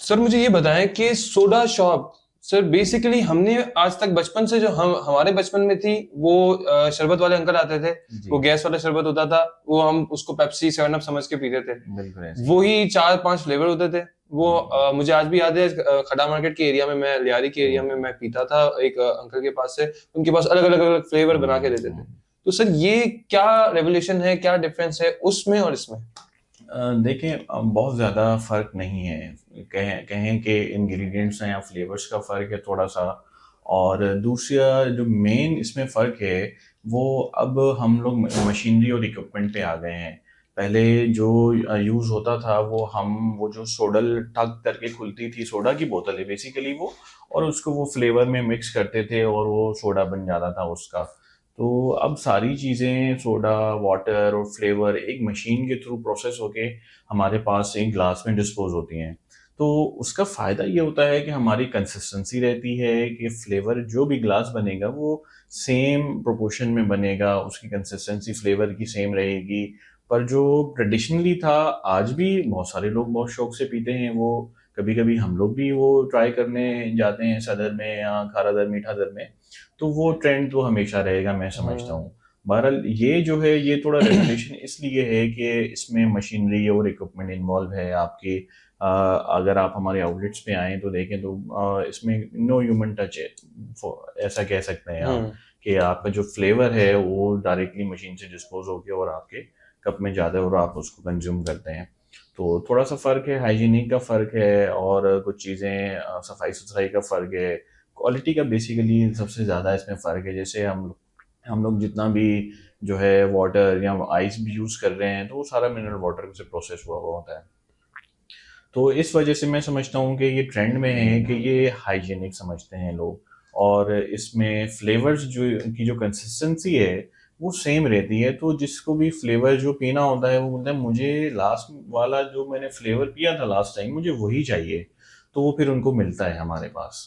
Sir मुझे ये बताएं कि सोडा शॉप, सर बेसिकली हमने आज तक बचपन से जो हम हमारे बचपन में थी वो शरबत वाले अंकल आते थे। जी। वो गैस वाला शरबत होता था, वो हम उसको पेप्सी सेवन अप समझ के पीते थे। बिल्कुल ऐसे ही। वही चार पांच फ्लेवर होते थे। वो जी। मुझे आज भी याद है, खड़ा मार्केट के एरिया में, मैं लियारी के एरिया में हम्म। मैं पीता था एक अंकल के पास से। उनके पास अलग अलग अलग फ्लेवर बना के देते थे। हम्म। तो सर ये क्या रेवोल्यूशन है, क्या डिफरेंस है उसमें और इसमें? देखें, बहुत ज़्यादा फ़र्क नहीं है। कहें कहें कि इंग्रेडिएंट्स हैं या फ्लेवर्स का फ़र्क है थोड़ा सा। और दूसरा जो मेन इसमें फ़र्क है वो अब हम लोग मशीनरी और इक्विपमेंट पे आ गए हैं। पहले जो यूज़ होता था वो जो सोडल टग करके खुलती थी, सोडा की बोतल है बेसिकली वो, और उसको वो फ्लेवर में मिक्स करते थे और वो सोडा बन जाता था उसका। तो अब सारी चीज़ें सोडा, वाटर और फ्लेवर एक मशीन के थ्रू प्रोसेस होके हमारे पास एक ग्लास में डिस्पोज होती हैं। तो उसका फ़ायदा ये होता है कि हमारी कंसिस्टेंसी रहती है कि फ्लेवर जो भी ग्लास बनेगा वो सेम प्रोपोर्शन में बनेगा, उसकी कंसिस्टेंसी फ्लेवर की सेम रहेगी। पर जो ट्रेडिशनली था, आज भी बहुत सारे लोग बहुत शौक से पीते हैं वो। कभी कभी हम लोग भी वो ट्राई करने जाते हैं सदर में या खारा दर मीठा दर में। तो वो ट्रेंड तो हमेशा रहेगा, मैं समझता हम्म। हूँ। बहरहाल ये जो है ये थोड़ा रेगुलेशन इसलिए है कि इसमें मशीनरी और इक्विपमेंट इन्वॉल्व है आपकी। अगर आप हमारे आउटलेट्स पे आएँ तो देखें तो इसमें नो ह्यूमन टच है। ऐसा कह सकते हैं आप हम्म। कि आपका जो फ्लेवर है वो डायरेक्टली मशीन से डिस्पोज होके और आपके कप में जाता है और आप उसको कंज्यूम करते हैं। तो थोड़ा सा फ़र्क है, हाइजीनिक का फ़र्क है और कुछ चीज़ें सफाई सुथराई का फ़र्क है। क्वालिटी का बेसिकली सबसे ज़्यादा इसमें फ़र्क है। जैसे हम लोग जितना भी जो है वाटर या आइस भी यूज़ कर रहे हैं तो वो सारा मिनरल वाटर से प्रोसेस हुआ हुआ होता है। तो इस वजह से मैं समझता हूँ कि ये ट्रेंड में है कि ये हाइजीनिक समझते हैं लोग। और इसमें फ्लेवर्स जो की जो कंसिस्टेंसी है वो सेम रहती है। तो जिसको भी फ्लेवर जो पीना होता है वो बोलता है मुझे लास्ट वाला जो मैंने फ्लेवर पिया था लास्ट टाइम मुझे वही चाहिए। तो वो फिर उनको मिलता है हमारे पास।